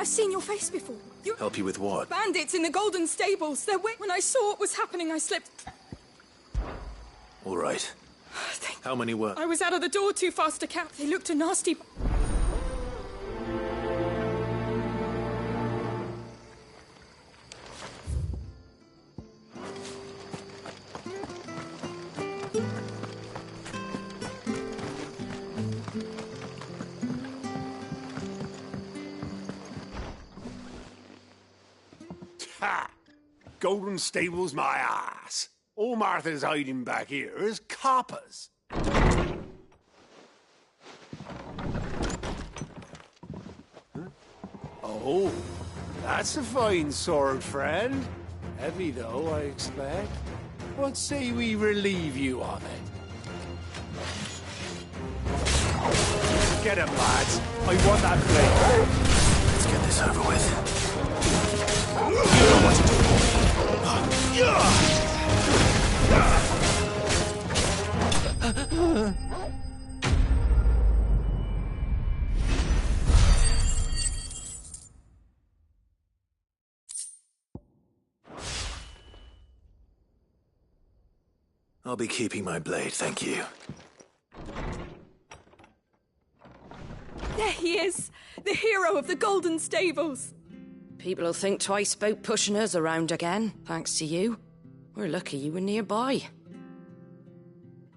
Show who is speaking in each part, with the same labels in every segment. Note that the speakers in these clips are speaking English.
Speaker 1: I've seen your face before. You...
Speaker 2: Help you with what?
Speaker 1: Bandits in the Golden Stables. When I saw what was happening, I slipped.
Speaker 2: All right. How many were?
Speaker 1: I was out of the door too fast to count. They looked a nasty...
Speaker 3: Ha! Golden Stables my ass. All Martha's hiding back here is coppers. Huh? Oh, that's a fine sword, friend. Heavy though, I expect. What say we relieve you of it? Get him, lads. I want that blade.
Speaker 2: Let's get this over with. You know what to do. I'll be keeping my blade, thank you.
Speaker 1: There he is! The hero of the Golden Stables!
Speaker 4: People will think twice about pushing us around again, thanks to you. We're lucky you were nearby.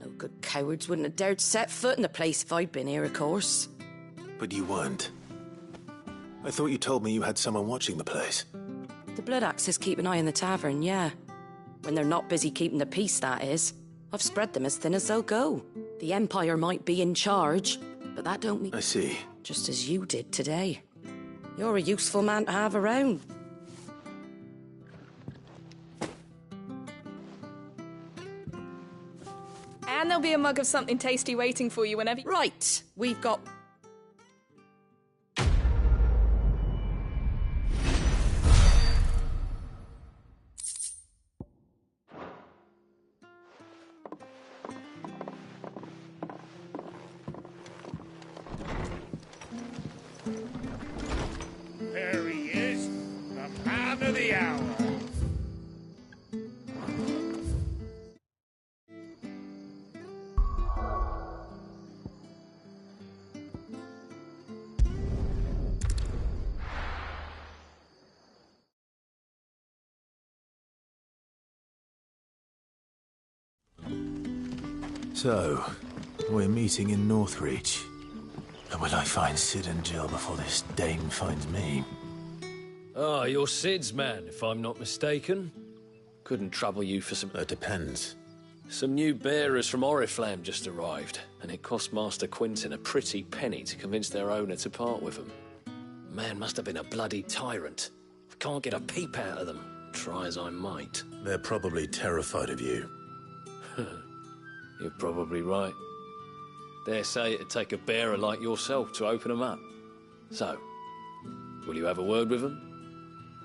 Speaker 4: No good cowards wouldn't have dared set foot in the place if I'd been here, of course.
Speaker 2: But you weren't. I thought you told me you had someone watching the place.
Speaker 4: The Blood Axes keep an eye on the tavern, yeah. When they're not busy keeping the peace, that is. I've spread them as thin as they'll go. The Empire might be in charge, but that don't mean...
Speaker 2: I see.
Speaker 4: Just as you did today. You're a useful man to have around.
Speaker 1: And there'll be a mug of something tasty waiting for you whenever...
Speaker 4: Right, we've got...
Speaker 3: There he is, the man of the hour.
Speaker 2: So, we're meeting in Northreach. And will I find Sid and Jill before this dame finds me?
Speaker 5: Ah, you're Sid's man, if I'm not mistaken. Couldn't trouble you for some...
Speaker 2: That depends.
Speaker 5: Some new bearers from Oriflamme just arrived, and it cost Master Quinton a pretty penny to convince their owner to part with them. Man must have been a bloody tyrant. I can't get a peep out of them, try as I might.
Speaker 2: They're probably terrified of you.
Speaker 5: You're probably right. Dare say it'd take a bearer like yourself to open them up. So, will you have a word with them?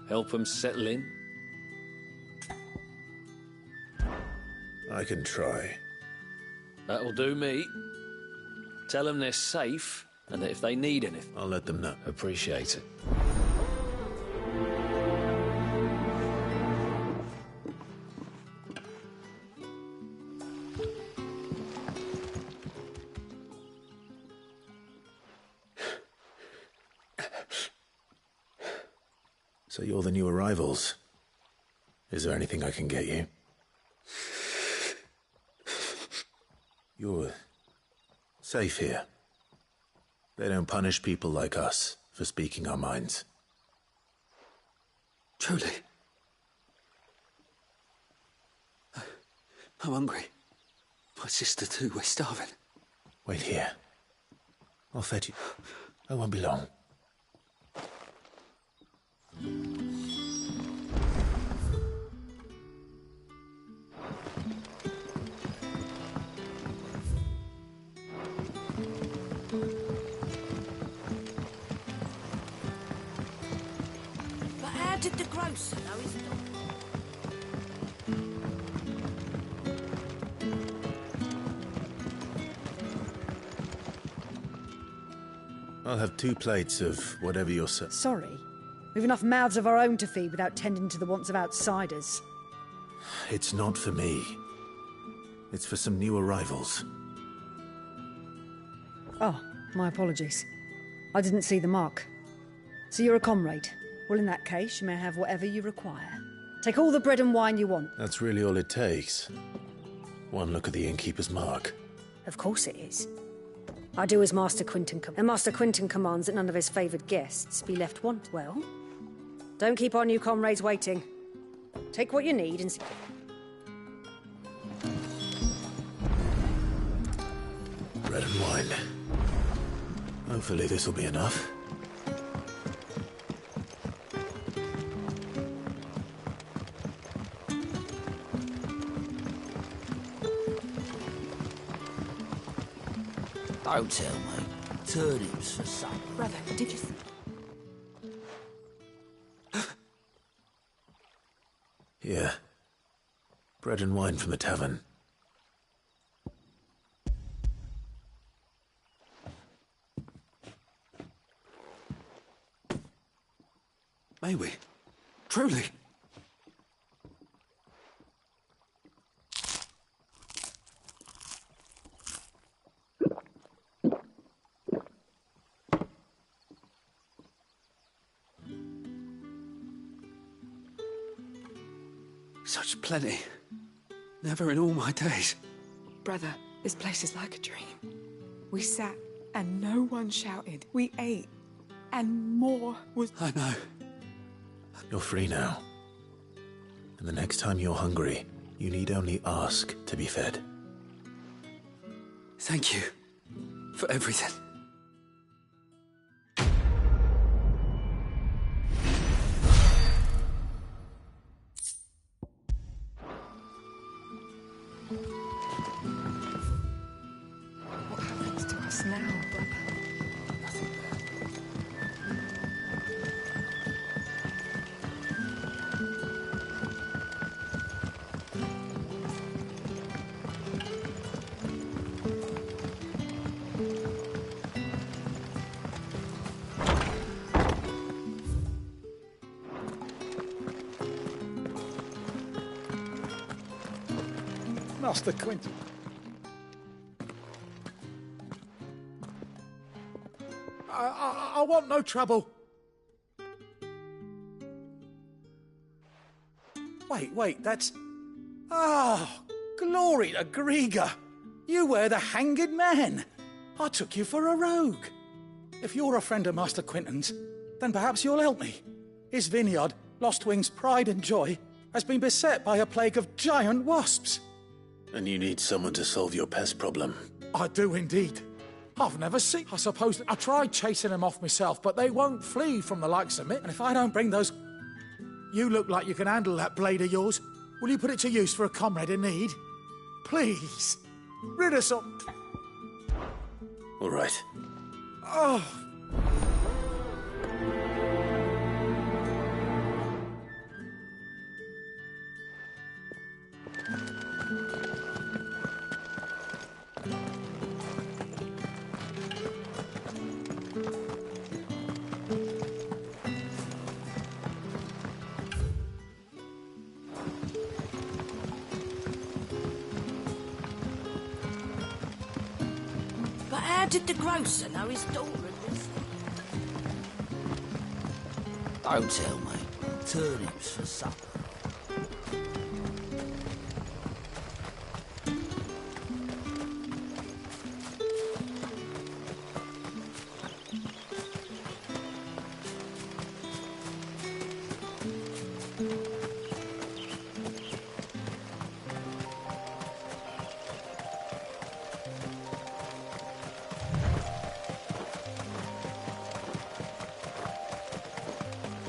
Speaker 5: Help them settle in?
Speaker 2: I can try.
Speaker 5: That'll do me. Tell them they're safe, and that if they need anything...
Speaker 2: I'll let them know.
Speaker 5: Appreciate it.
Speaker 2: So you're the new arrivals. Is there anything I can get you? You're safe here. They don't punish people like us for speaking our minds.
Speaker 6: Truly. I'm hungry. My sister too, we're starving.
Speaker 2: Wait here. I'll fetch you. I won't be long.
Speaker 4: But how did the grocer know his dog?
Speaker 2: I'll have 2 plates of whatever you're
Speaker 7: Sorry, We've enough mouths of our own to feed without tending to the wants of outsiders.
Speaker 2: It's not for me. It's for some new arrivals.
Speaker 7: Oh, my apologies. I didn't see the mark. So you're a comrade. Well, in that case, you may have whatever you require. Take all the bread and wine you want.
Speaker 2: That's really all it takes. One look at the innkeeper's mark.
Speaker 7: Of course it is. I do as Master Quinton and Master Quinton commands that none of his favoured guests be left want. Well, don't keep our new comrades waiting. Take what you need and...
Speaker 2: Bread and wine. Hopefully this'll be enough.
Speaker 6: Don't tell me. Turnips for supper.
Speaker 1: Brother, did you...
Speaker 2: Yeah. Bread and wine from the tavern.
Speaker 6: May we? Truly? Such plenty. Never in all my days.
Speaker 1: Brother, this place is like a dream. We sat and no one shouted. We ate and more was...
Speaker 6: I know.
Speaker 2: You're free now. And the next time you're hungry, you need only ask to be fed.
Speaker 6: Thank you for everything.
Speaker 1: What happens to us now, brother?
Speaker 8: Master Quinton. I want no trouble. Wait, that's... Oh, glory to Grieger. You were the hanged man. I took you for a rogue. If you're a friend of Master Quinton's, then perhaps you'll help me. His vineyard, Lostwing's pride and joy, has been beset by a plague of giant wasps.
Speaker 2: And you need someone to solve your pest problem.
Speaker 8: I do indeed. I've never seen... I suppose I tried chasing them off myself, but they won't flee from the likes of me. And if I don't bring those... You look like you can handle that blade of yours. Will you put it to use for a comrade in need? Please. Rid us of...
Speaker 2: All right.
Speaker 8: Oh...
Speaker 4: But how did the grocer know his daughter was...
Speaker 6: Don't tell me. Turnips for supper.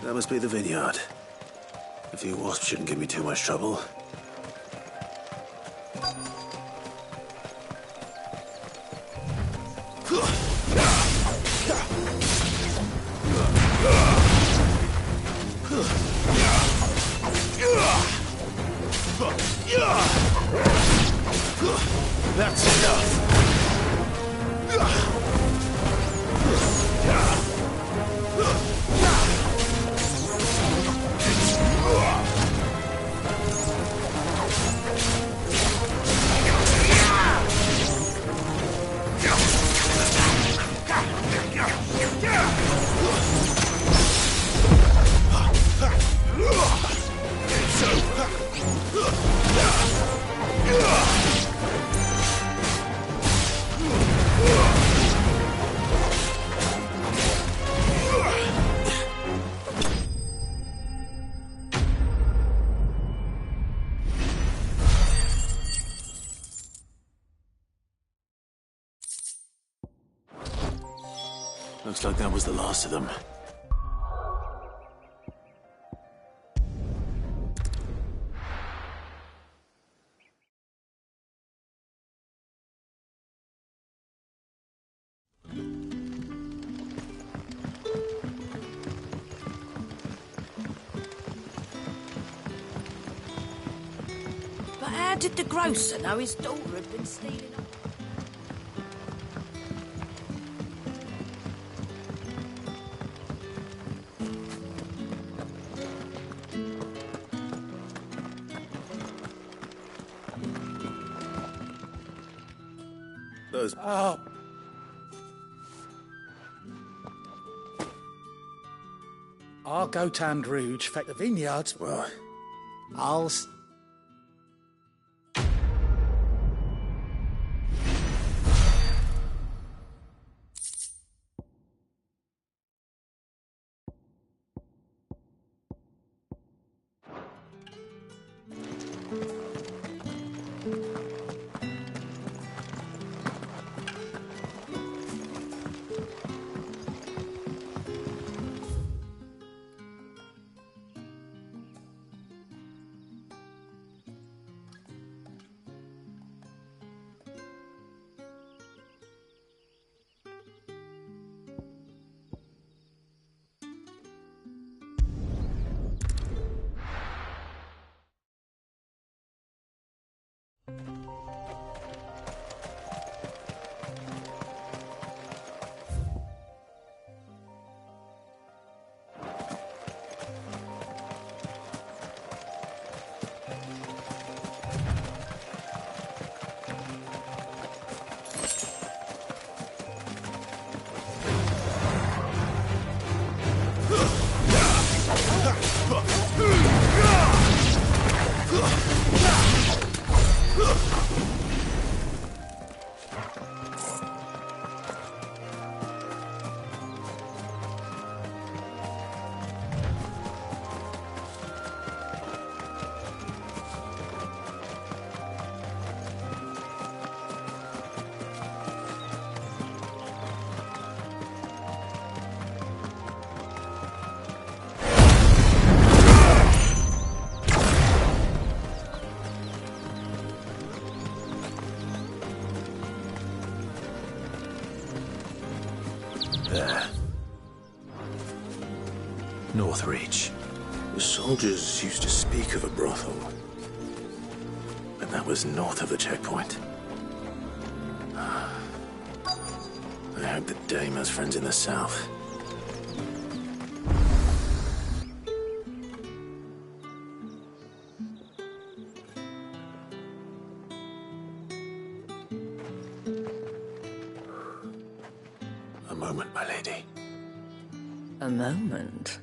Speaker 2: That must be the vineyard. A few wasps shouldn't give me too much trouble. That's enough! Looks like that was the last of them.
Speaker 4: But how did the grocer know his daughter had been stealing up?
Speaker 2: Those...
Speaker 8: Oh. I'll go to Androuge, fetch the vineyards.
Speaker 2: Well...
Speaker 8: I'll...
Speaker 2: There. Northreach. The soldiers used to speak of a brothel. But that was north of the checkpoint. I hope the dame has friends in the south. A moment, my lady.
Speaker 4: A moment?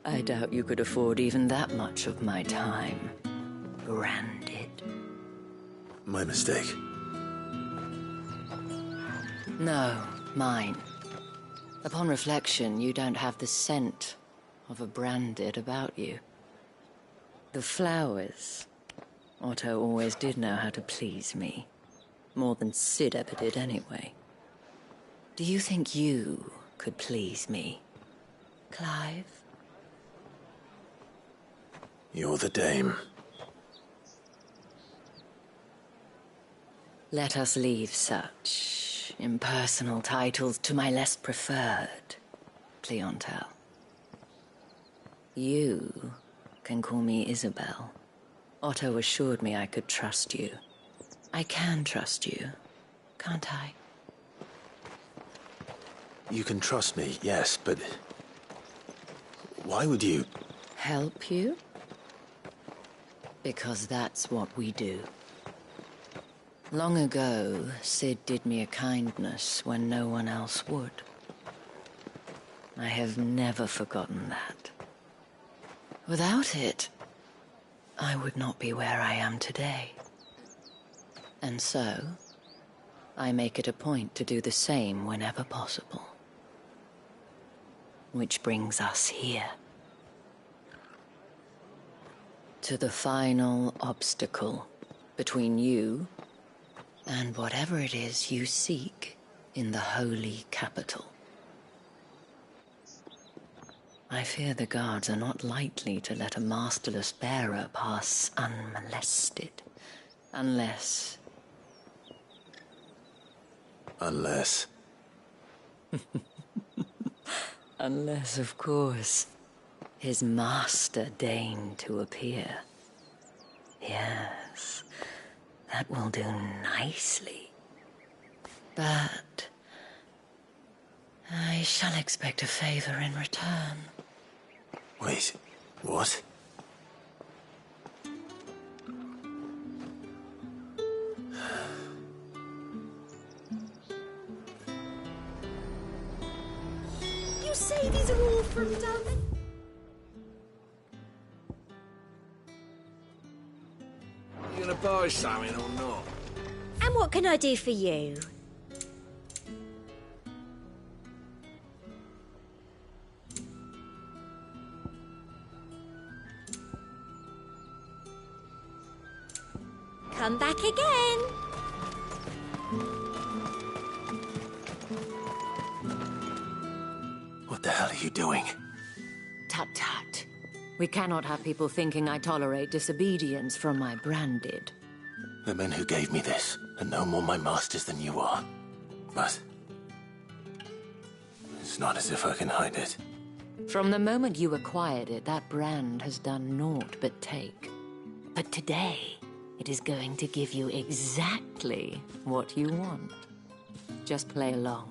Speaker 4: I doubt you could afford even that much of my time. Branded.
Speaker 2: My mistake.
Speaker 4: No, mine. Upon reflection, you don't have the scent of a branded about you. The flowers. Otto always did know how to please me. More than Sid ever did anyway. Do you think you could please me, Clive?
Speaker 2: You're the dame.
Speaker 4: Let us leave such impersonal titles to my less preferred clientele. You can call me Isabel. Otto assured me I could trust you. I can trust you, can't I?
Speaker 2: You can trust me, yes, but... why would you...
Speaker 4: Help you? Because that's what we do. Long ago, Sid did me a kindness when no one else would. I have never forgotten that.
Speaker 9: Without it, I would not be where I am today. And so, I make it a point to do the same whenever possible. Which brings us here. To the final obstacle between you and whatever it is you seek in the holy capital. I fear the guards are not likely to let a masterless bearer pass unmolested. Unless...
Speaker 2: Unless...
Speaker 9: Unless, of course, his master deigned to appear. Yes, that will do nicely. But... I shall expect a favor in return.
Speaker 2: Wait, what?
Speaker 10: You say these are all from down there?
Speaker 11: You gonna buy something or not?
Speaker 10: And what can I do for you? Come back again.
Speaker 2: What the hell are you doing?
Speaker 9: Tut tut. We cannot have people thinking I tolerate disobedience from my branded.
Speaker 2: The men who gave me this are no more my masters than you are. But... it's not as if I can hide it.
Speaker 9: From the moment you acquired it, that brand has done naught but take. But today, it is going to give you exactly what you want. Just play along.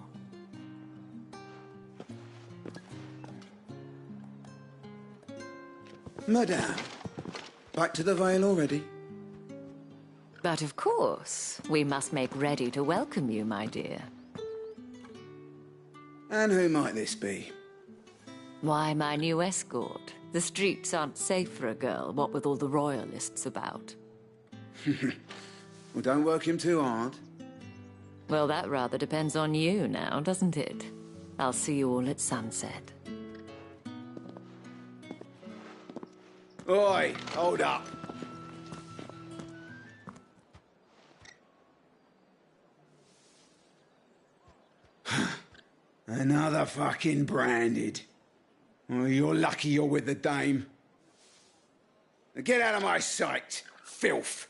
Speaker 12: Madame, back to the Vale already?
Speaker 9: But of course, we must make ready to welcome you, my dear.
Speaker 12: And who might this be?
Speaker 9: Why, my new escort. The streets aren't safe for a girl, what with all the royalists about.
Speaker 12: Well, don't work him too hard.
Speaker 9: Well, that rather depends on you now, doesn't it? I'll see you all at sunset.
Speaker 12: Oi, hold up. Another fucking branded. Oh, you're lucky you're with the dame. Now get out of my sight, filth.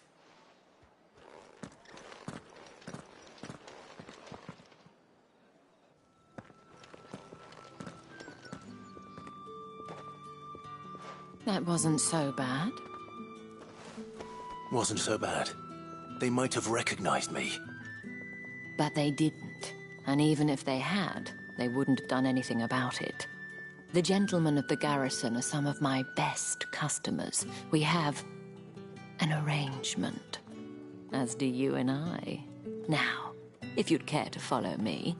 Speaker 9: That wasn't so bad.
Speaker 2: Wasn't so bad. They might have recognized me.
Speaker 9: But they didn't. And even if they had, they wouldn't have done anything about it. The gentlemen of the garrison are some of my best customers. We have an arrangement, as do you and I. Now, if you'd care to follow me,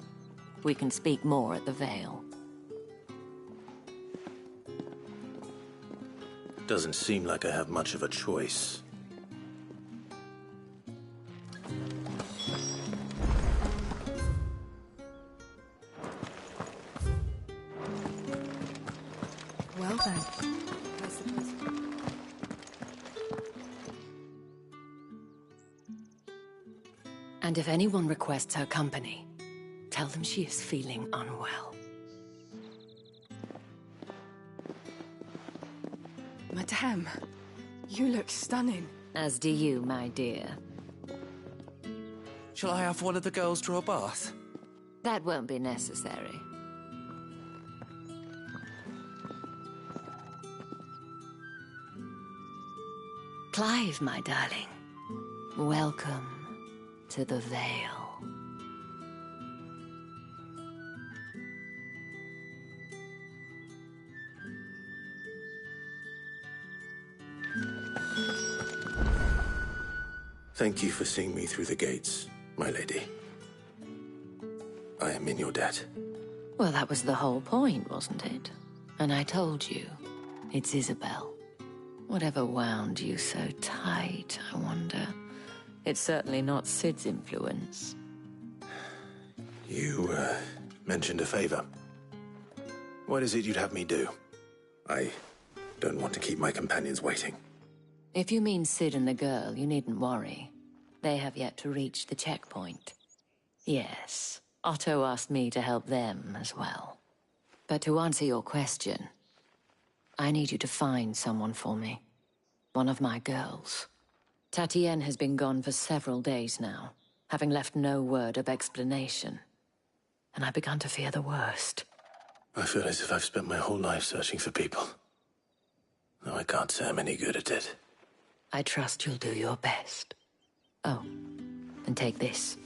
Speaker 9: we can speak more at the Vale.
Speaker 2: Doesn't seem like I have much of a choice.
Speaker 1: Well then, I suppose.
Speaker 9: And if anyone requests her company, tell them she is feeling unwell.
Speaker 1: Madame, you look stunning.
Speaker 9: As do you, my dear.
Speaker 6: Shall I have one of the girls draw a bath?
Speaker 9: That won't be necessary. Clive, my darling. Welcome to the Vale.
Speaker 2: Thank you for seeing me through the gates, my lady. I am in your debt.
Speaker 9: Well, that was the whole point, wasn't it? And I told you, it's Isabel. Whatever wound you so tight, I wonder? It's certainly not Sid's influence.
Speaker 2: You, mentioned a favor. What is it you'd have me do? I don't want to keep my companions waiting.
Speaker 9: If you mean Sid and the girl, you needn't worry. They have yet to reach the checkpoint. Yes, Otto asked me to help them as well. But to answer your question, I need you to find someone for me. One of my girls. Tatienne has been gone for several days now, having left no word of explanation. And I've begun to fear the worst.
Speaker 2: I feel as if I've spent my whole life searching for people. Though I can't say I'm any good at it.
Speaker 9: I trust you'll do your best. Oh, and take this.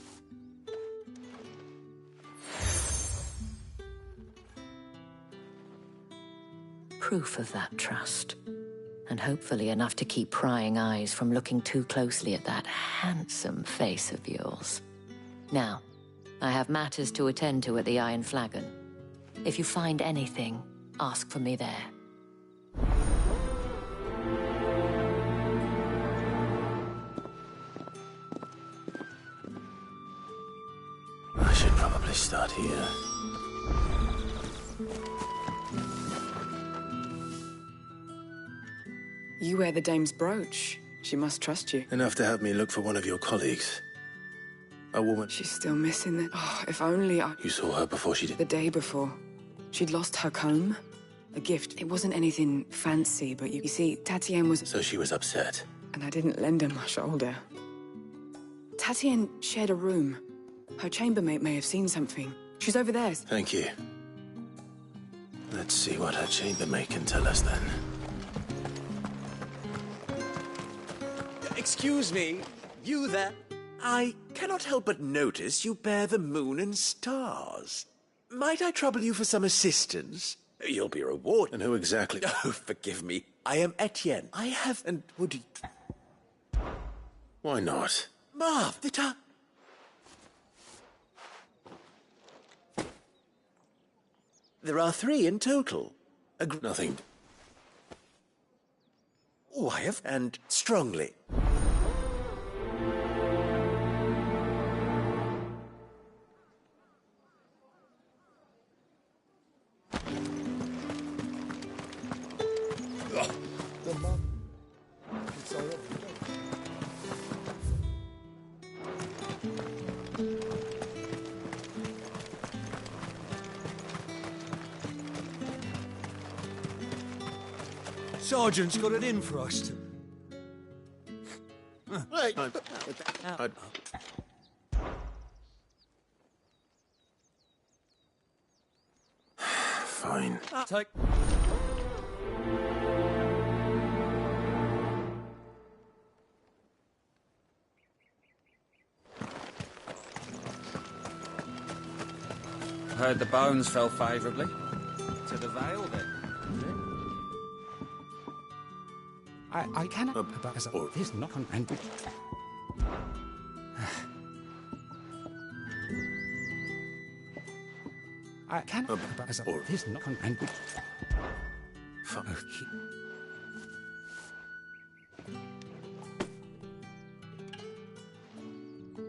Speaker 9: Proof of that trust. And hopefully enough to keep prying eyes from looking too closely at that handsome face of yours. Now, I have matters to attend to at the Iron Flagon. If you find anything, ask for me there.
Speaker 2: I should probably start here.
Speaker 1: You wear the dame's brooch. She must trust you.
Speaker 2: Enough to have me look for one of your colleagues. A woman.
Speaker 1: She's still missing it. Oh, if only I...
Speaker 2: You saw her before she did?
Speaker 1: The day before. She'd lost her comb. A gift. It wasn't anything fancy, but you see, Tatienne was...
Speaker 2: So she was upset.
Speaker 1: And I didn't lend her my shoulder. Tatienne shared a room. Her chambermaid may have seen something. She's over there.
Speaker 2: Thank you. Let's see what her chambermaid can tell us then.
Speaker 13: Excuse me, you there? I cannot help but notice you bear the moon and stars. Might I trouble you for some assistance? You'll be rewarded.
Speaker 2: And who exactly?
Speaker 13: Oh, forgive me. I am Etienne. I have... And would you...
Speaker 2: Why not?
Speaker 13: Marv, the time... There are 3 in total.
Speaker 2: Nothing.
Speaker 13: Why, and strongly.
Speaker 3: Sergeant's got it in for us.
Speaker 2: Fine.
Speaker 3: Take... Heard the bones fell favourably. To the Vale, then. I cannot... There's not on... And... I cannot... There's not on... And...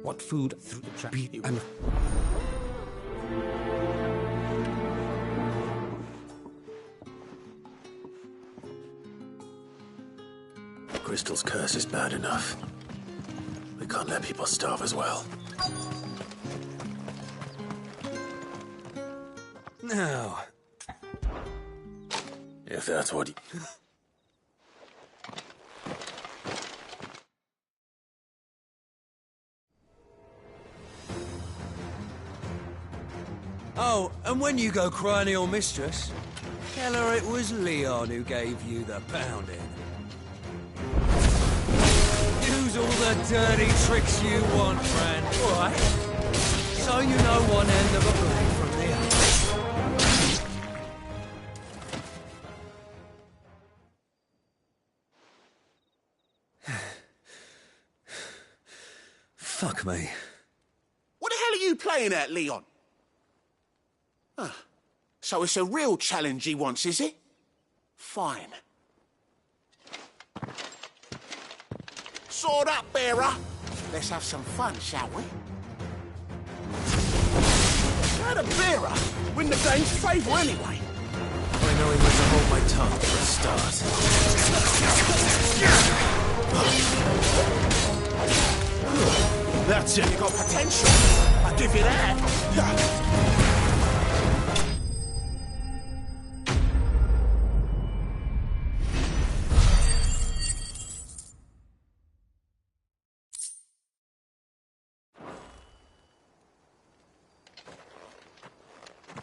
Speaker 3: What food through the trap... And...
Speaker 2: Crystal's curse is bad enough. We can't let people starve as well.
Speaker 3: Now...
Speaker 2: If that's what you...
Speaker 3: Oh, and when you go crying to your mistress, tell her it was Leon who gave you the pounding. Use all the dirty tricks you want, friend. All right? So you know one end of a blade from the other. Fuck me.
Speaker 13: What the hell are you playing at, Leon? So it's a real challenge he wants, is it? Fine.
Speaker 14: Sword up, bearer. Let's have some fun, shall we? Had a bearer. Win the game's favour anyway.
Speaker 2: I know he was to hold my tongue for a start.
Speaker 14: That's it. You got potential. I'll give you that.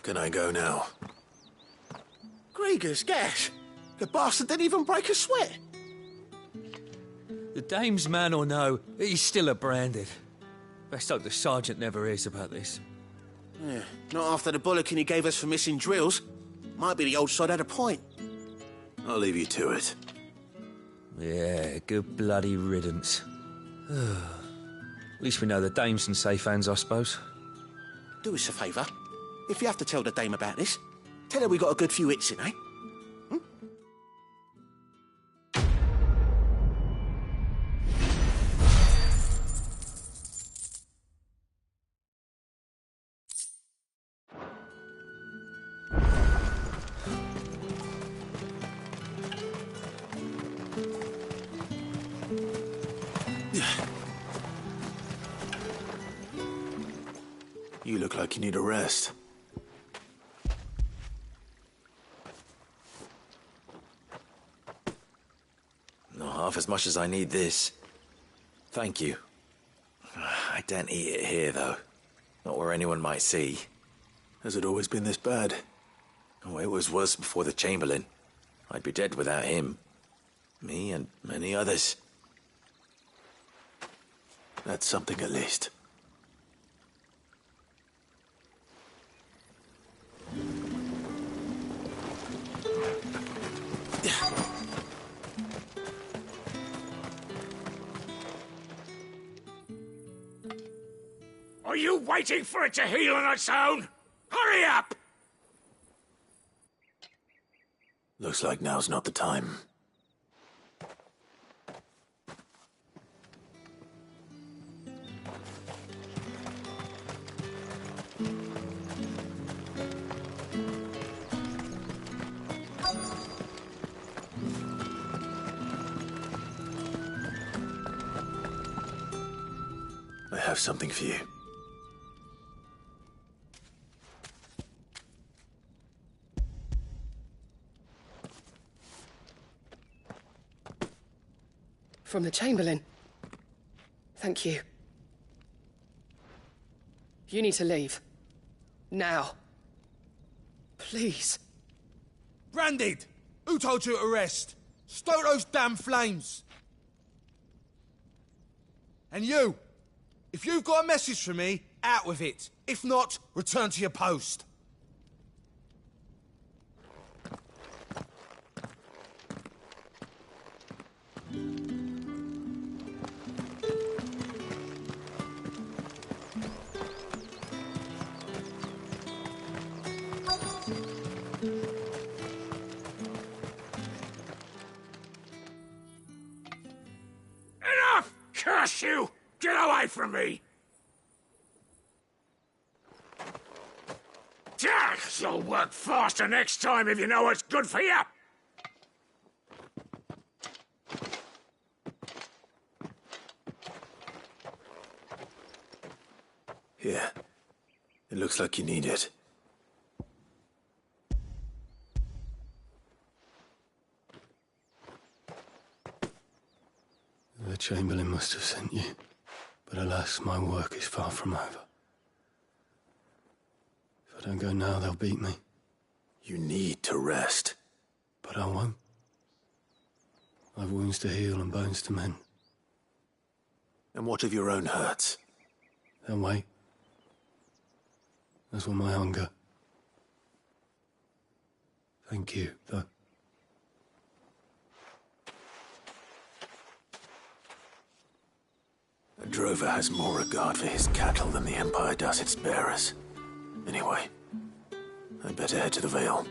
Speaker 2: Can I go now?
Speaker 14: Grieger's gas. The bastard didn't even break a sweat.
Speaker 15: The dame's man or no, he's still a branded. Best hope the sergeant never hears about this.
Speaker 14: Yeah, not after the bollocking he gave us for missing drills. Might be the old sod had a point.
Speaker 2: I'll leave you to it.
Speaker 15: Yeah, good bloody riddance. At least we know the dame's in safe hands, I suppose.
Speaker 14: Do us a favour. If you have to tell the dame about this, tell her we got a good few hits in, eh?
Speaker 2: You look like you need a rest. Not half as much as I need this. Thank you. I don't eat it here, though. Not where anyone might see. Has it always been this bad? Oh, it was worse before the Chamberlain. I'd be dead without him. Me and many others. That's something at least.
Speaker 3: Are you waiting for it to heal on its own? Hurry up!
Speaker 2: Looks like now's not the time. I have something for you.
Speaker 16: From the Chamberlain. Thank you. You need to leave. Now. Please.
Speaker 17: Branded! Who told you to arrest? Stoke those damn flames! And you! If you've got a message for me, out with it. If not, return to your post.
Speaker 3: Enough! Curse you! Get away from me! You'll work faster next time if you know what's good for you!
Speaker 2: Here. It looks like you need it.
Speaker 18: The Chamberlain must have sent you, but alas, my work is far from over. If I don't go now, they'll beat me.
Speaker 2: You need to rest.
Speaker 18: But I won't. I've wounds to heal and bones to mend.
Speaker 2: And what of your own hurts?
Speaker 18: They'll wait. As will my hunger. Thank you, though.
Speaker 2: A drover has more regard for his cattle than the Empire does its bearers. Anyway, I'd better head to the Vale.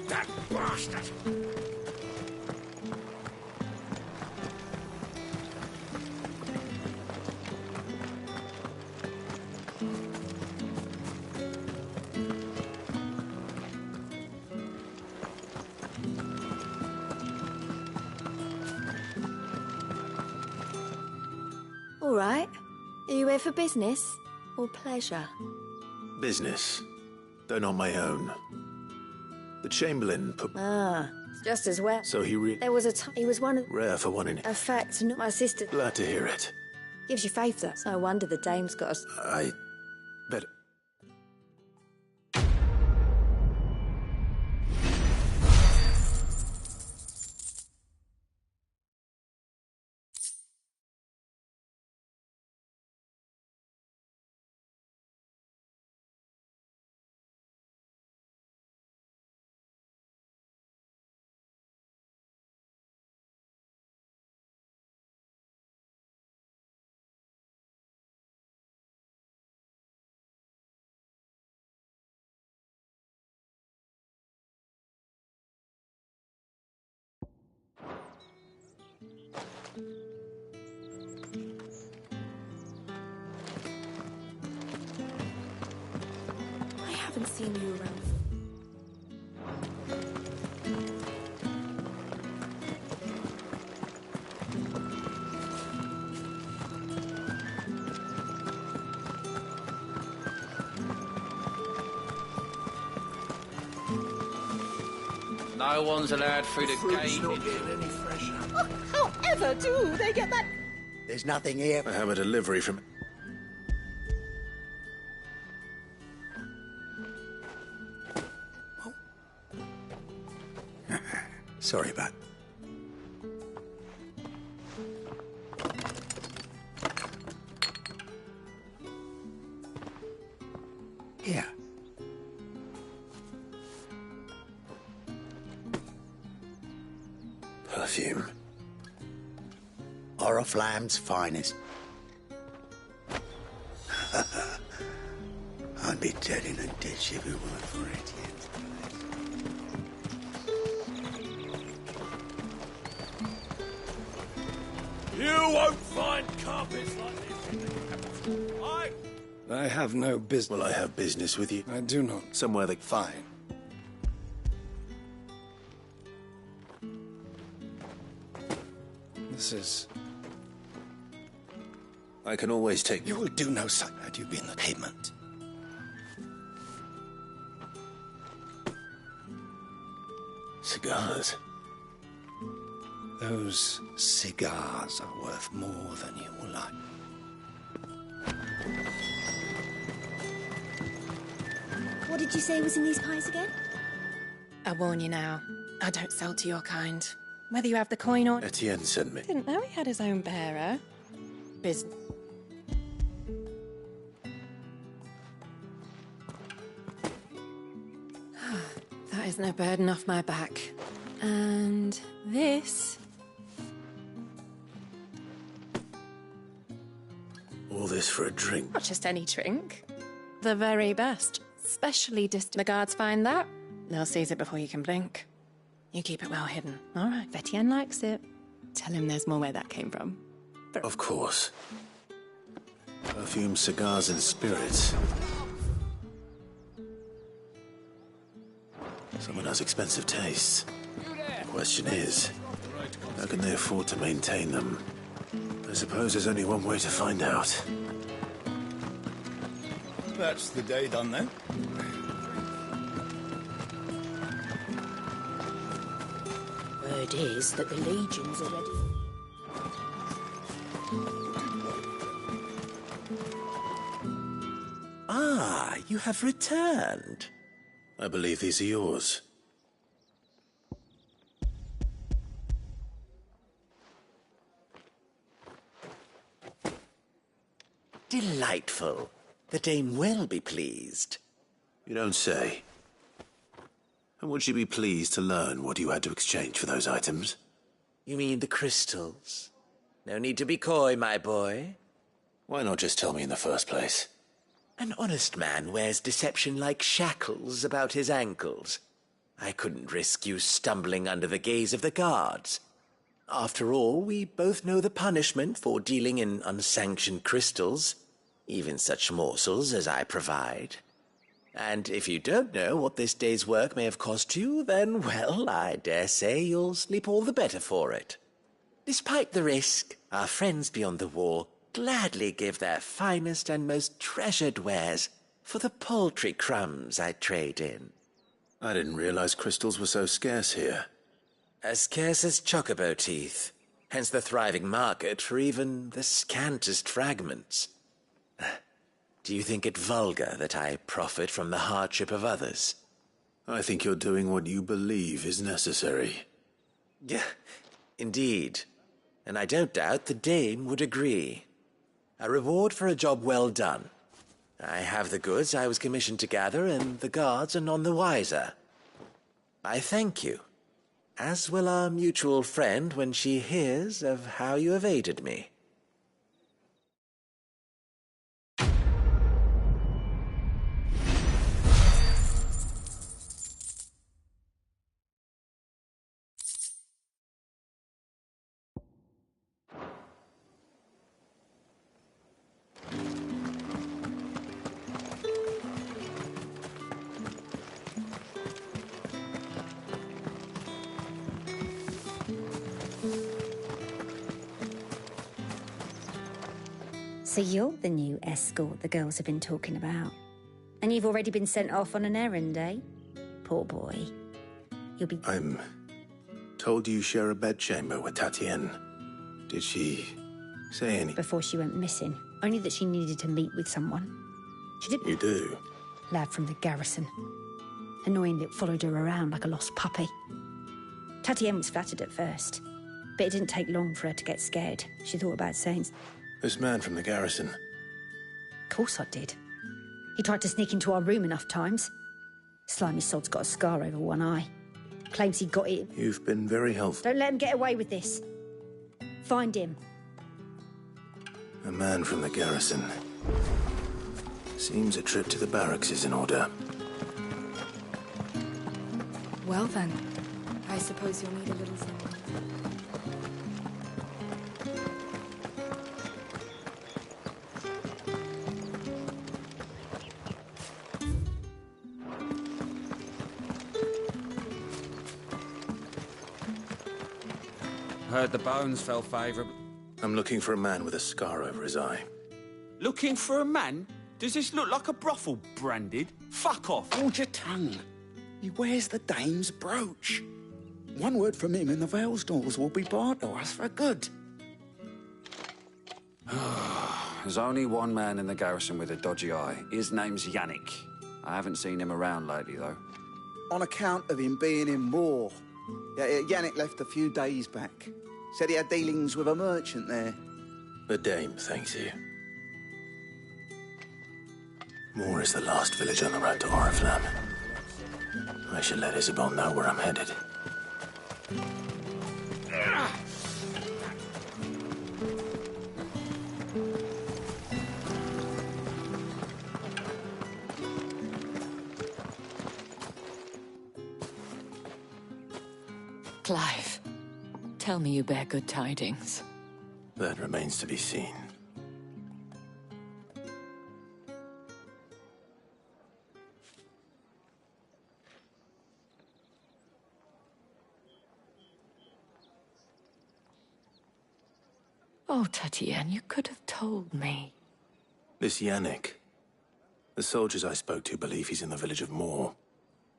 Speaker 12: That bastard!
Speaker 10: All right. Are you here for business or pleasure?
Speaker 2: Business, though not my own. The Chamberlain put...
Speaker 10: Ah, it's just as well.
Speaker 2: So
Speaker 10: There was a time he was one of...
Speaker 2: Rare for one in...
Speaker 10: A fact, not my sister...
Speaker 2: Glad to hear it.
Speaker 10: Gives you faith, though. So no wonder the dame's got us...
Speaker 2: I... better...
Speaker 10: I haven't seen you around.
Speaker 19: No one's allowed through the gate.
Speaker 11: Not getting any fresher.
Speaker 10: However do they get that...
Speaker 11: There's nothing here.
Speaker 2: I have a delivery from... Sorry about... Here. Perfume.
Speaker 11: Oriflamme's finest. I'd be dead in a ditch if it weren't for Etienne's place.
Speaker 17: You won't find carpets like this in the capital.
Speaker 18: I have no business.
Speaker 2: Will I have business with you?
Speaker 18: I do not.
Speaker 2: Somewhere that...
Speaker 18: Fine. This is...
Speaker 2: I can always take...
Speaker 18: You will do no such had you been the payment.
Speaker 2: Cigars.
Speaker 18: Those cigars are worth more than you will like.
Speaker 10: What did you say was in these pies again?
Speaker 20: I warn you now, I don't sell to your kind. Whether you have the coin or...
Speaker 2: Etienne sent me.
Speaker 20: Didn't know he had his own bearer. Business. That is no burden off my back. And this...
Speaker 2: All this for a drink.
Speaker 20: Not just any drink. The very best. Specially distilled. The guards find that, they'll seize it before you can blink. You keep it well hidden. All right, Etienne likes it. Tell him there's more where that came from.
Speaker 2: Of course. Perfume, cigars, and spirits. Someone has expensive tastes. The question is, how can they afford to maintain them? I suppose there's only one way to find out.
Speaker 21: That's the day done then.
Speaker 7: Word is that the legions are ready.
Speaker 13: Ah, you have returned.
Speaker 2: I believe these are yours.
Speaker 13: Delightful. The dame will be pleased.
Speaker 2: You don't say. And would she be pleased to learn what you had to exchange for those items?
Speaker 13: You mean the crystals? No need to be coy, my boy.
Speaker 2: Why not just tell me in the first place?
Speaker 13: An honest man wears deception like shackles about his ankles. I couldn't risk you stumbling under the gaze of the guards. After all, we both know the punishment for dealing in unsanctioned crystals, even such morsels as I provide. And if you don't know what this day's work may have cost you, then, well, I dare say you'll sleep all the better for it. Despite the risk, our friends beyond the wall gladly give their finest and most treasured wares for the paltry crumbs I trade in.
Speaker 2: I didn't realize crystals were so scarce here.
Speaker 13: As scarce as chocobo teeth, hence the thriving market for even the scantest fragments. Do you think it vulgar that I profit from the hardship of others?
Speaker 2: I think you're doing what you believe is necessary.
Speaker 13: Yeah, indeed. And I don't doubt the dame would agree. A reward for a job well done. I have the goods I was commissioned to gather, and the guards are none the wiser. I thank you, as will our mutual friend when she hears of how you have aided me.
Speaker 7: So you're the new escort the girls have been talking about. And you've already been sent off on an errand, eh? Poor boy. You'll be...
Speaker 2: I'm told you share a bedchamber with Tatienne. Did she say anything?
Speaker 7: Before she went missing. Only that she needed to meet with someone. She didn't...
Speaker 2: You do?
Speaker 7: Lad from the garrison. Annoying that followed her around like a lost puppy. Tatienne was flattered at first. But it didn't take long for her to get scared. She thought about saying...
Speaker 2: This man from the garrison.
Speaker 7: Of course I did. He tried to sneak into our room enough times. Slimy sod's got a scar over one eye. Claims he got it.
Speaker 2: You've been very helpful.
Speaker 7: Don't let him get away with this. Find him.
Speaker 2: A man from the garrison. Seems a trip to the barracks is in order.
Speaker 1: Well then, I suppose you'll need a little something.
Speaker 8: Heard the bones fell favourable.
Speaker 2: I'm looking for a man with a scar over his eye.
Speaker 8: Looking for a man? Does this look like a brothel, Branded? Fuck off.
Speaker 12: Hold your tongue. He wears the dame's brooch. One word from him and the Vale's doors will be barred to us for good.
Speaker 8: There's only one man in the garrison with a dodgy eye. His name's Yannick. I haven't seen him around lately, though.
Speaker 12: On account of him being in war. Yannick left a few days back. Said he had dealings with a merchant there.
Speaker 2: The dame thanks you. Moor is the last village on the road to Oriflamme. I should let Isabel know where I'm headed.
Speaker 9: Clive, tell me you bear good tidings.
Speaker 2: That remains to be seen.
Speaker 9: Oh, Tatienne, you could have told me.
Speaker 2: This Yannick. The soldiers I spoke to believe he's in the village of Moor.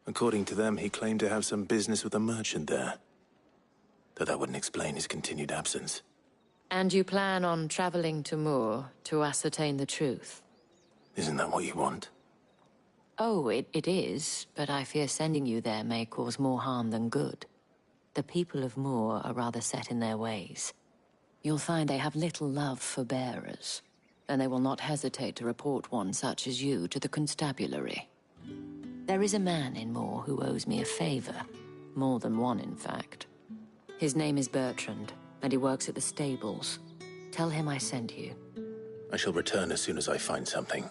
Speaker 2: According to them, he claimed to have some business with a merchant there. Though that wouldn't explain his continued absence.
Speaker 9: And you plan on traveling to Moor to ascertain the truth?
Speaker 2: Isn't that what you want?
Speaker 9: Oh, it is, but I fear sending you there may cause more harm than good. The people of Moor are rather set in their ways. You'll find they have little love for bearers, and they will not hesitate to report one such as you to the constabulary. There is a man in Moor who owes me a favor. More than one, in fact. His name is Bertrand, and he works at the stables. Tell him I sent you.
Speaker 2: I shall return as soon as I find something.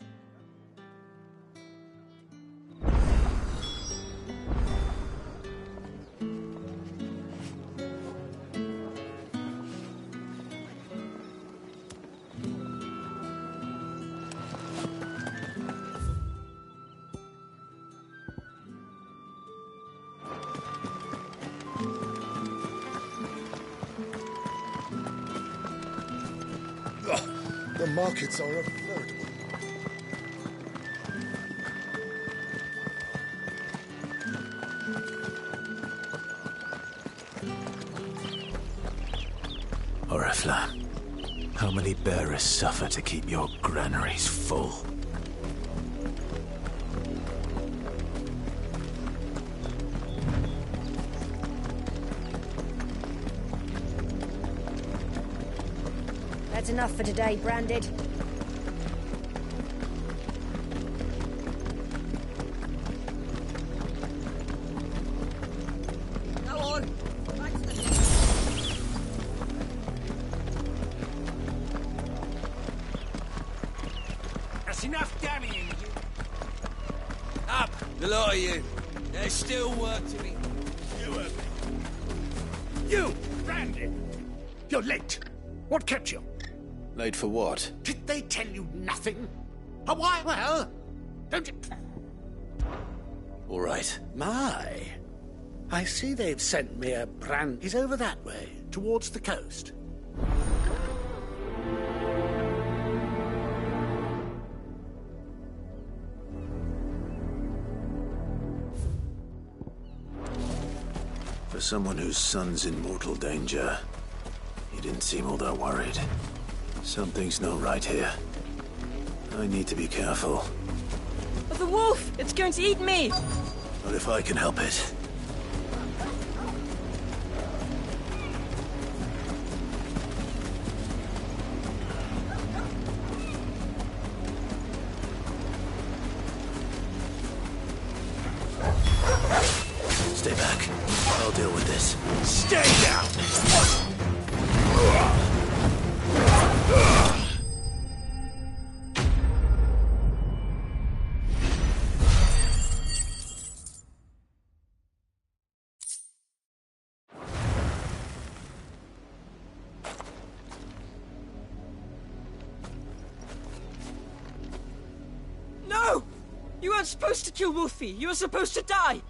Speaker 5: The markets are a veritable...
Speaker 2: Oriflamme, how many bearers suffer to keep your granaries full?
Speaker 7: That's enough for today, Branded.
Speaker 22: Go on.
Speaker 3: That's enough damning. Up, the lot of you. There's still work to be...
Speaker 8: You, Branded! You're late. What kept you?
Speaker 2: Late for what?
Speaker 8: Did they tell you nothing? Oh, why? Well, don't you...
Speaker 2: All right.
Speaker 8: My. I see they've sent me a brand... He's over that way, towards the coast.
Speaker 2: For someone whose son's in mortal danger, he didn't seem all that worried. Something's not right here. I need to be careful.
Speaker 22: But the wolf! It's going to eat me!
Speaker 2: Not if I can help it. Stay back. I'll deal with this.
Speaker 8: Stay down!
Speaker 22: No! You weren't supposed to kill Wolfie. You were supposed to die.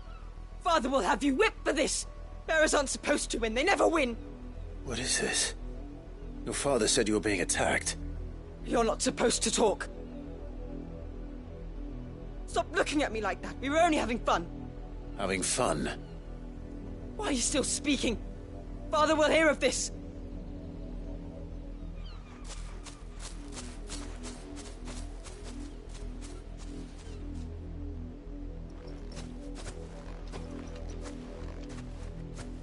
Speaker 22: Father will have you whipped for this. Bearers aren't supposed to win. They never win.
Speaker 2: What is this? Your father said you were being attacked.
Speaker 22: You're not supposed to talk. Stop looking at me like that. We were only having fun.
Speaker 2: Having fun?
Speaker 22: Why are you still speaking? Father will hear of this.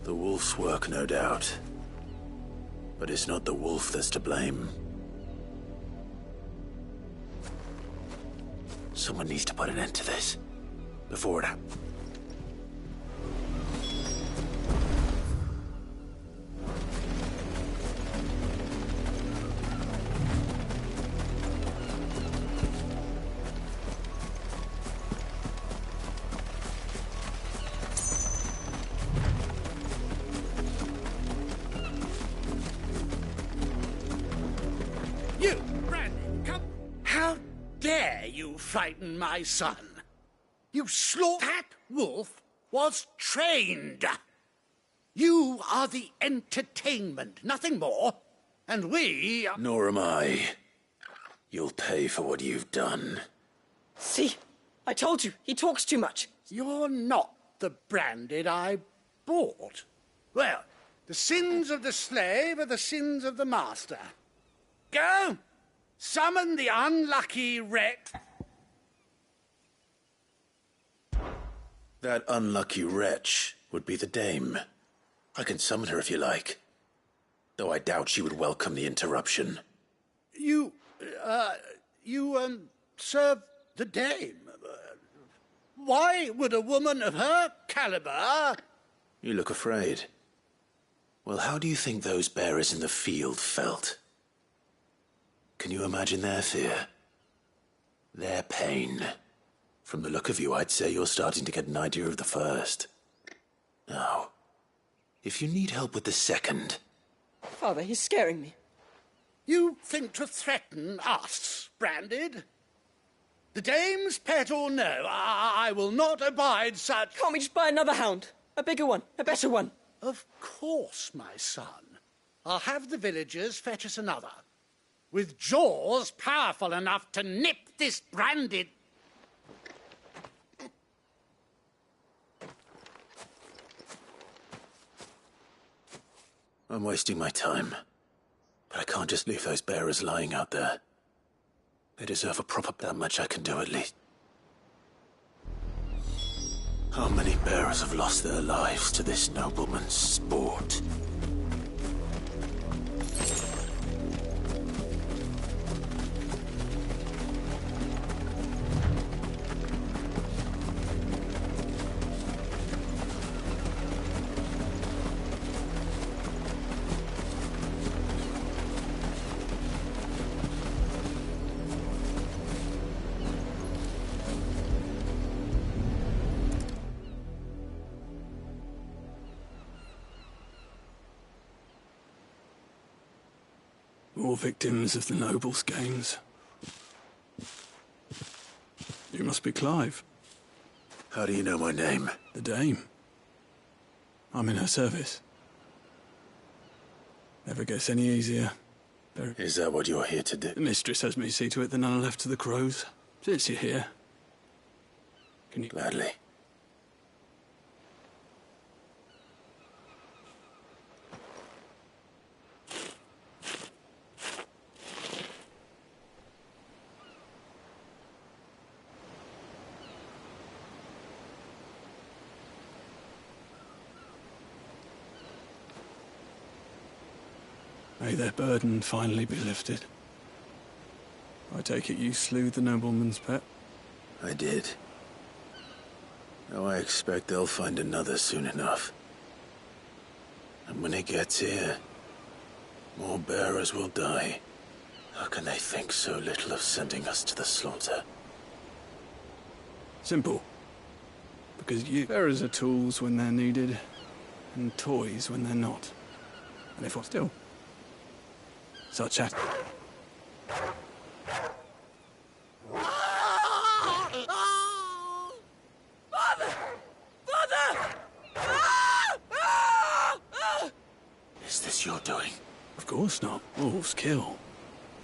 Speaker 2: The wolf's work, no doubt. But it's not the wolf that's to blame. Someone needs to put an end to this. Before it happens.
Speaker 12: Come, how dare you frighten my son? You slaughter. That wolf was trained. You are the entertainment, nothing more. And we are...
Speaker 2: Nor am I. You'll pay for what you've done.
Speaker 22: See? I told you, he talks too much.
Speaker 12: You're not the branded I bought. Well, the sins of the slave are the sins of the master. Go! Summon the unlucky wretch.
Speaker 2: That unlucky wretch would be the dame. I can summon her if you like. Though I doubt she would welcome the interruption.
Speaker 12: You serve the dame. Why would a woman of her caliber...
Speaker 2: You look afraid. Well, how do you think those bearers in the field felt? Can you imagine their fear? Their pain? From the look of you, I'd say you're starting to get an idea of the first. Now, if you need help with the second...
Speaker 22: Father, he's scaring me.
Speaker 12: You think to threaten us, Branded? The dame's pet or no, I will not abide such...
Speaker 22: Can't we just buy another hound? A bigger one, a better one.
Speaker 12: Of course, my son. I'll have the villagers fetch us another. With jaws powerful enough to nip this Branded...
Speaker 2: I'm wasting my time. But I can't just leave those bearers lying out there. They deserve a proper... That much I can do at least. How many bearers have lost their lives to this nobleman's sport?
Speaker 18: More victims of the nobles' games. You must be Clive.
Speaker 2: How do you know my name?
Speaker 18: The dame. I'm in her service. Never gets any easier.
Speaker 2: Is that what you're here to do?
Speaker 18: The mistress has me see to it that none are left to the crows. Since you're here. Can you...
Speaker 2: Gladly.
Speaker 18: May their burden finally be lifted. I take it you slew the nobleman's pet?
Speaker 2: I did. Now I expect they'll find another soon enough. And when it gets here, more bearers will die. How can they think so little of sending us to the slaughter?
Speaker 18: Simple. Because you bearers are tools when they're needed, and toys when they're not. And if what still? Such as...
Speaker 2: Is this your doing?
Speaker 18: Of course not. Wolves kill.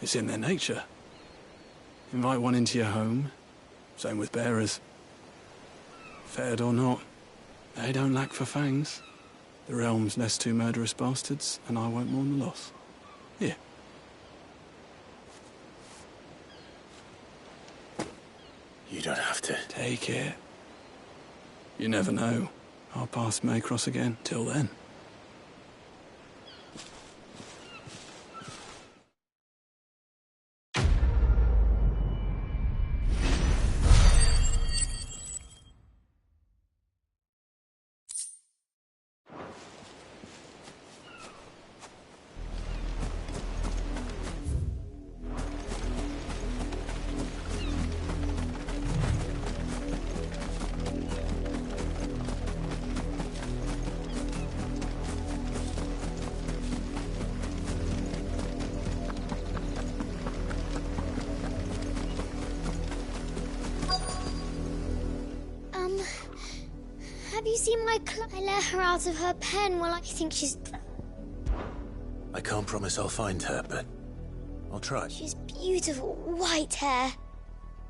Speaker 18: It's in their nature. Invite one into your home. Same with bearers. Fed or not, they don't lack for fangs. The realm's less two murderous bastards, and I won't mourn the loss. Here.
Speaker 2: You don't have to.
Speaker 18: Take it. You never know. Our paths may cross again. Till then.
Speaker 4: seem like I let her out of her pen while I think she's...
Speaker 2: I can't promise I'll find her, but I'll try.
Speaker 4: She's beautiful white hair.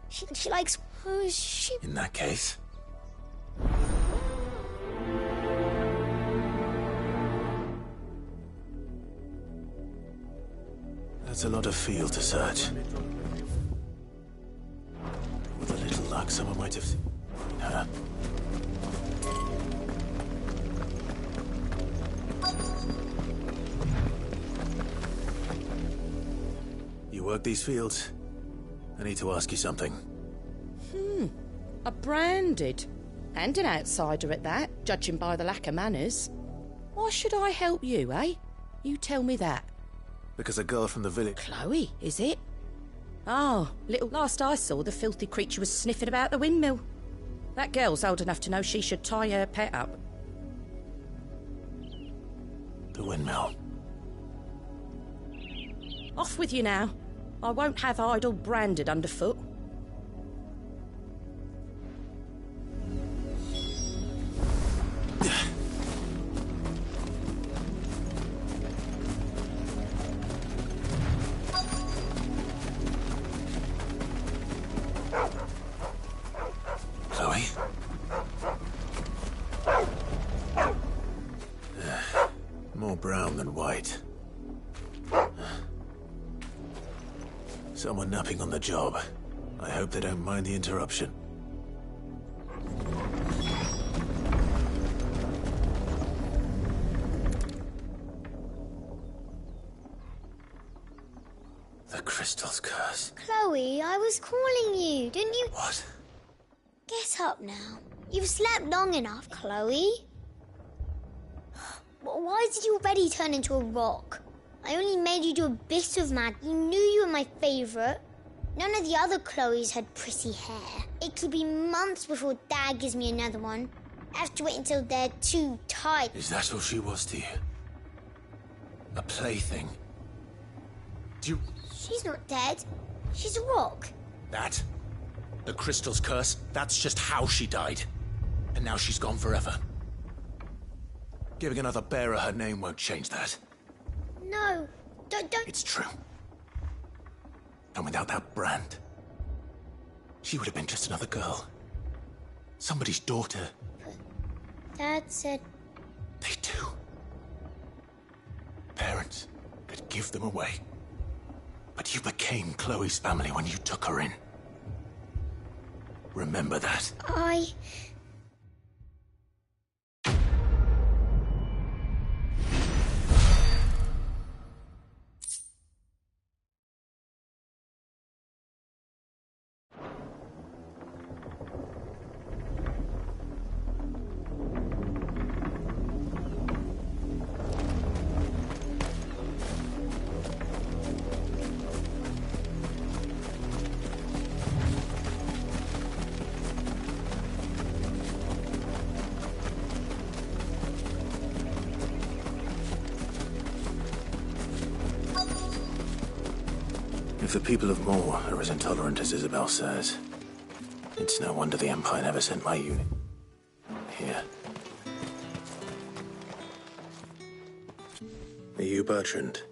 Speaker 4: She likes... Oh, she...
Speaker 2: In that case... That's a lot of field to search. With a little luck, someone might have seen her. You work these fields? I need to ask you something.
Speaker 6: A branded. And an outsider at that, judging by the lack of manners. Why should I help you, eh? You tell me that.
Speaker 2: Because a girl from the village...
Speaker 6: Chloe, is it? Oh, last I saw, the filthy creature was sniffing about the windmill. That girl's old enough to know she should tie her pet up.
Speaker 2: The windmill.
Speaker 6: Off with you now. I won't have idle branded underfoot.
Speaker 2: Chloe? More brown than white. Someone napping on the job. I hope they don't mind the interruption. The crystal's curse.
Speaker 4: Chloe, I was calling you, didn't you?
Speaker 2: What?
Speaker 4: Get up now. You've slept long enough, Chloe. Why did you already turn into a rock? I only made you do a bit of mad. You knew you were my favourite. None of the other Chloes had pretty hair. It could be months before Dad gives me another one. I have to wait until they're too tight.
Speaker 2: Is that all she was to you? A plaything? Do you...
Speaker 4: She's not dead. She's a rock.
Speaker 2: That? The crystal's curse? That's just how she died. And now she's gone forever. Giving another bearer her name won't change that.
Speaker 4: No, don't...
Speaker 2: It's true. And without that brand, she would have been just another girl. Somebody's daughter.
Speaker 4: Dad said...
Speaker 2: They do. Parents could give them away. But you became Chloe's family when you took her in. Remember that. If the people of Moor are as intolerant as Isabel says, it's no wonder the Empire never sent my unit here. Are you Bertrand?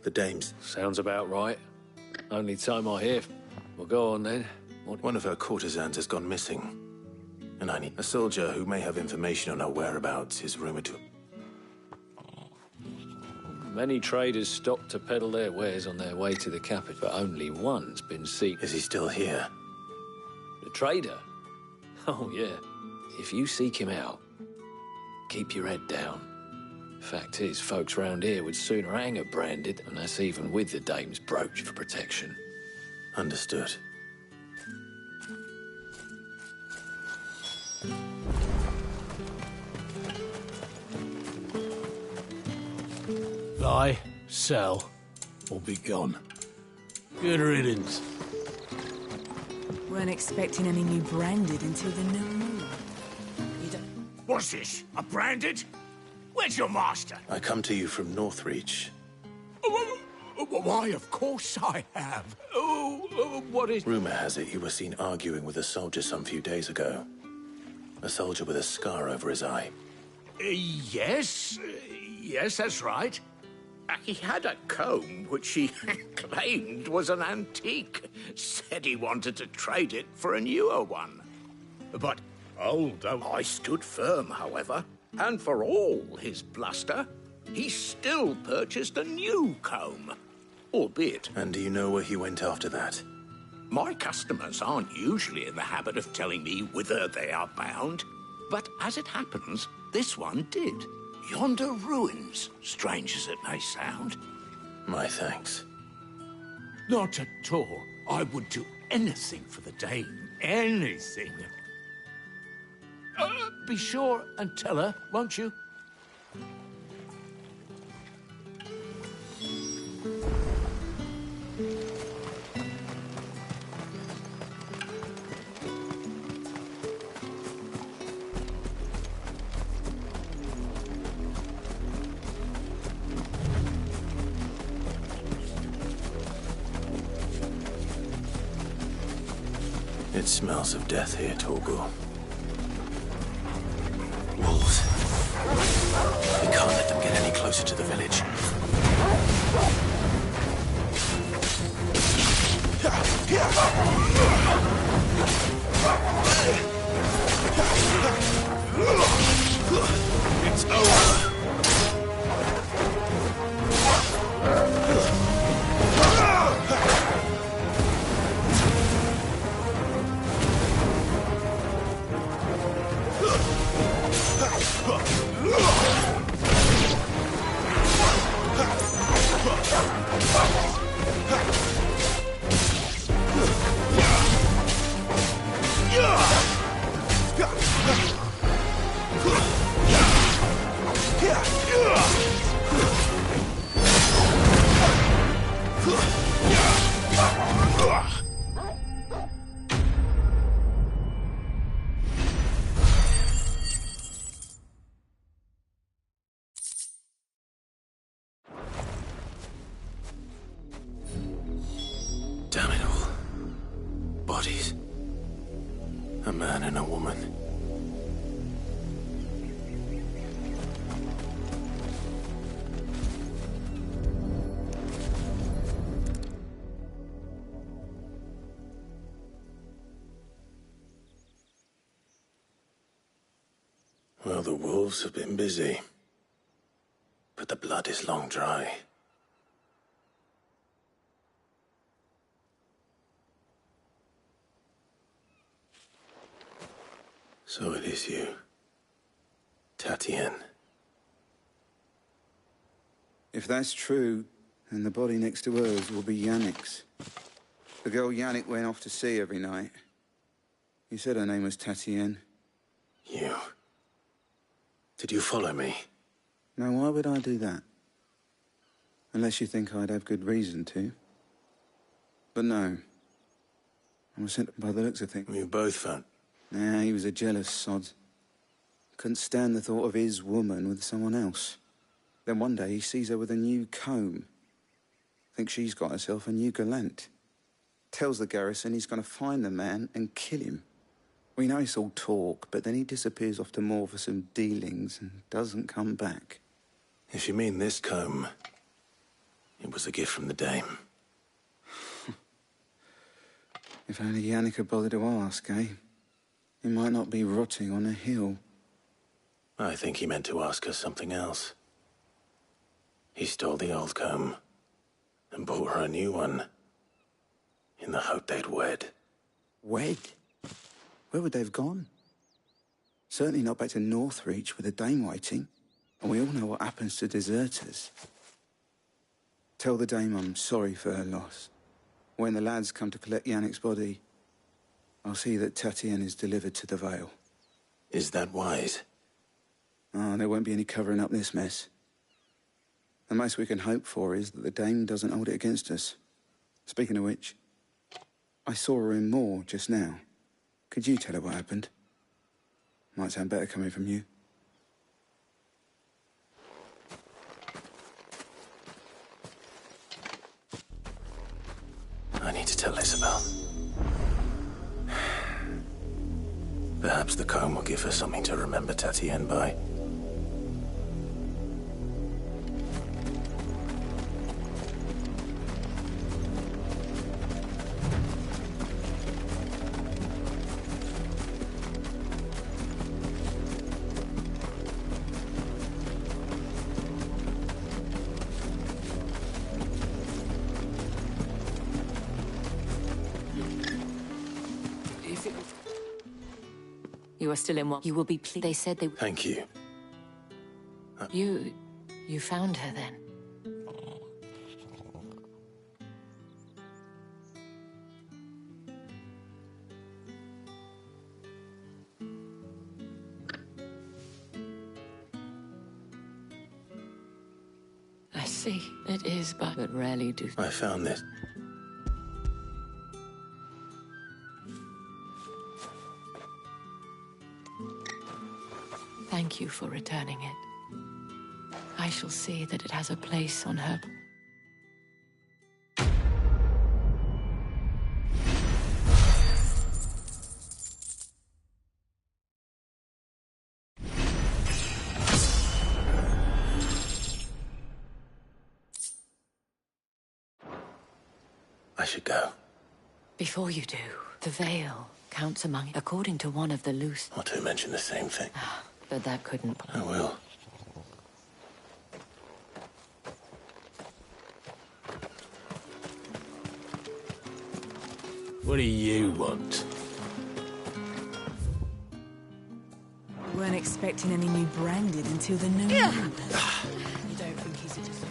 Speaker 2: The dame's...
Speaker 23: Sounds about right. Only time I hear... Well, go on then.
Speaker 2: One of her courtesans has gone missing. And I need a soldier who may have information on her whereabouts is rumored to...
Speaker 23: Many traders stopped to peddle their wares on their way to the capital, but only one's been seen.
Speaker 2: Is he still here?
Speaker 23: The trader? Oh, yeah. If you seek him out, keep your head down. Fact is, folks round here would sooner hang a branded, and that's even with the dame's brooch for protection.
Speaker 2: Understood.
Speaker 3: Buy, sell, or be gone. Good riddance.
Speaker 1: Weren't expecting any new branded until the new moon.
Speaker 12: What's this? A branded? Where's your master?
Speaker 2: I come to you from Northreach.
Speaker 12: Why, of course I have. What is...
Speaker 2: Rumor has it you were seen arguing with a soldier some few days ago. A soldier with a scar over his eye.
Speaker 12: Yes, that's right. He had a comb which he claimed was an antique. Said he wanted to trade it for a newer one. But although I stood firm, however, and for all his bluster, he still purchased a new comb, albeit...
Speaker 2: And do you know where he went after that?
Speaker 12: My customers aren't usually in the habit of telling me whither they are bound, but as it happens, this one did. Yonder ruins, strange as it may sound.
Speaker 2: My thanks.
Speaker 12: Not at all. I would do anything for the dame. Anything. Be sure and tell her, won't you?
Speaker 2: It smells of death here, Torgor. Wolves. We can't let them get any closer to the village.
Speaker 12: It's over.
Speaker 2: Damn it all. Bodies. A man and a woman. Well, the wolves have been busy. But the blood is long dry. So it is you, Tatienne.
Speaker 11: If that's true, then the body next to hers will be Yannick's. The girl Yannick went off to sea every night. You said her name was Tatienne.
Speaker 2: You? Did you follow me?
Speaker 11: No, why would I do that? Unless you think I'd have good reason to. But no. I was sent by the looks of things.
Speaker 2: You both found...
Speaker 11: Nah, he was a jealous sod. Couldn't stand the thought of his woman with someone else. Then one day he sees her with a new comb. Thinks she's got herself a new gallant. Tells the garrison he's going to find the man and kill him. We know it's all talk, but then he disappears off to Moor for some dealings and doesn't come back.
Speaker 2: If you mean this comb, it was a gift from the dame.
Speaker 11: If only Yannick had bothered to ask, eh? He might not be rotting on a hill.
Speaker 2: I think he meant to ask her something else. He stole the old comb and bought her a new one in the hope they'd wed.
Speaker 11: Wed? Where would they have gone? Certainly not back to Northreach with a dame waiting. And we all know what happens to deserters. Tell the dame I'm sorry for her loss. When the lads come to collect Yannick's body, I'll see that Tatienne is delivered to the Vale.
Speaker 2: Is that wise?
Speaker 11: Oh, there won't be any covering up this mess. The most we can hope for is that the dame doesn't hold it against us. Speaking of which, I saw her in Moor just now. Could you tell her what happened? Might sound better coming from you.
Speaker 2: I need to tell Isabel. Perhaps the comb will give her something to remember Tatienne by.
Speaker 9: You are still in one. You will be pleased. They said they...
Speaker 2: Thank you.
Speaker 9: You found her then? I see. It is, but rarely do...
Speaker 2: I found this.
Speaker 9: Thank you for returning it. I shall see that it has a place on her.
Speaker 2: I should go.
Speaker 9: Before you do, the veil counts among... According to one of the loose...
Speaker 2: Not to mention the same thing.
Speaker 9: But that couldn't...
Speaker 2: I will.
Speaker 18: What do you want?
Speaker 1: Weren't expecting any new branded until the new moon. You don't think he's a deserter?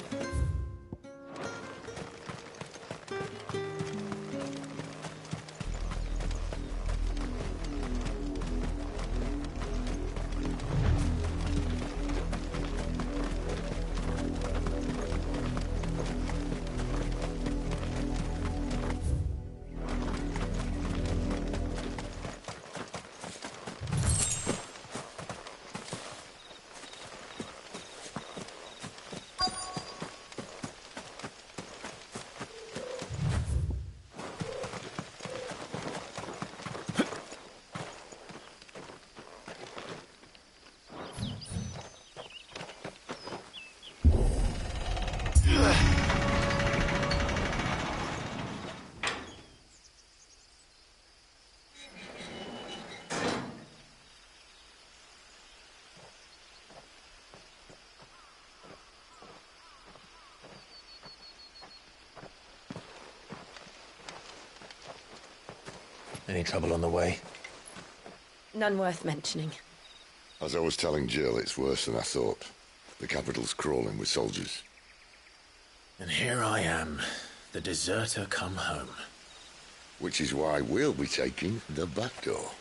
Speaker 2: Any trouble on the way?
Speaker 7: None worth mentioning.
Speaker 5: As I was telling Jill, it's worse than I thought. The capital's crawling with soldiers.
Speaker 2: And here I am, the deserter come home.
Speaker 5: Which is why we'll be taking the back door.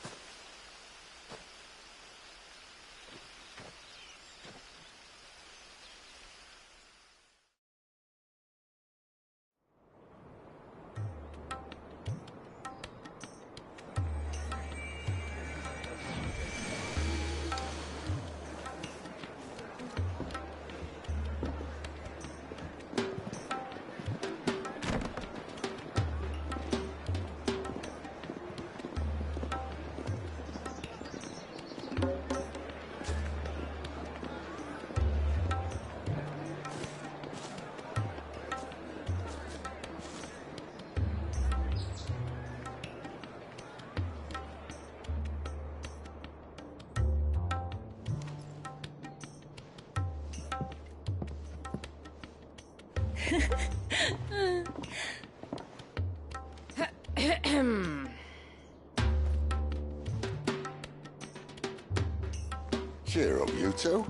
Speaker 5: Cheer up, you two.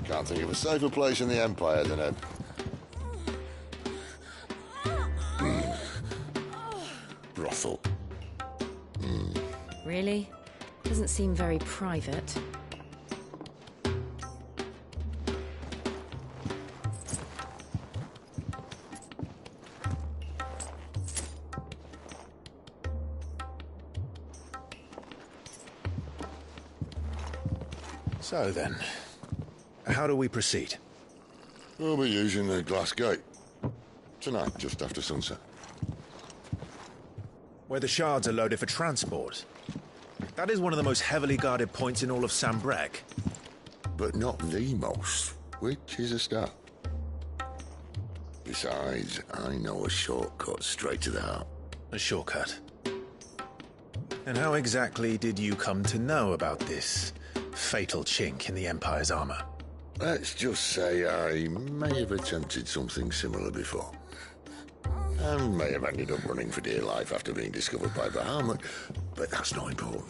Speaker 5: Can't think of a safer place in the Empire than a... brothel.
Speaker 7: Really? Doesn't seem very private.
Speaker 2: So then, how do we proceed?
Speaker 5: We'll be using the glass gate. Tonight, just after sunset.
Speaker 2: Where the shards are loaded for transport. That is one of the most heavily guarded points in all of Sambrec.
Speaker 5: But not the most, which is a start. Besides, I know a shortcut straight to the heart.
Speaker 2: A shortcut? And how exactly did you come to know about this fatal chink in the Empire's armor?
Speaker 5: Let's just say I may have attempted something similar before. And may have ended up running for dear life after being discovered by Bahamut, but that's not important.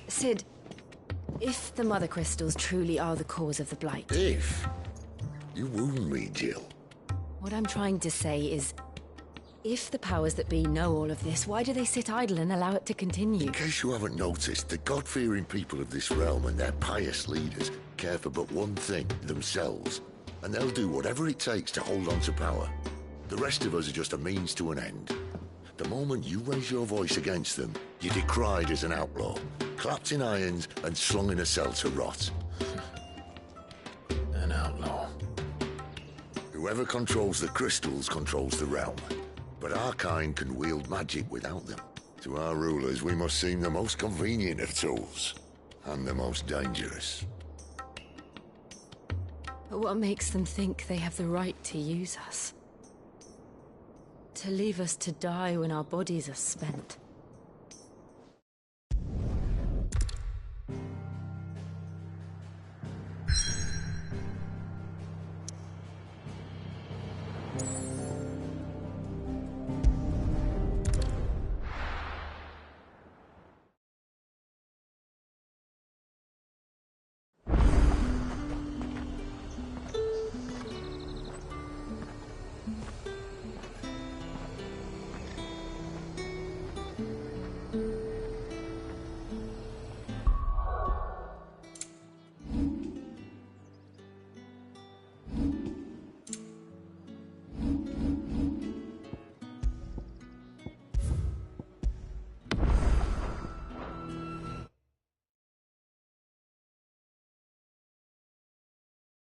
Speaker 7: Sid, if the Mother Crystals truly are the cause of the Blight...
Speaker 5: If? You wound me, Jill.
Speaker 7: What I'm trying to say is, if the powers that be know all of this, why do they sit idle and allow it to continue?
Speaker 5: In case you haven't noticed, the God-fearing people of this realm and their pious leaders care for but one thing, themselves. And they'll do whatever it takes to hold on to power. The rest of us are just a means to an end. The moment you raise your voice against them, you're decried as an outlaw, clapped in irons and slung in a cell to rot.
Speaker 2: An outlaw.
Speaker 5: Whoever controls the crystals controls the realm. But our kind can wield magic without them. To our rulers, we must seem the most convenient of tools. And the most dangerous.
Speaker 7: But what makes them think they have the right to use us? To leave us to die when our bodies are spent?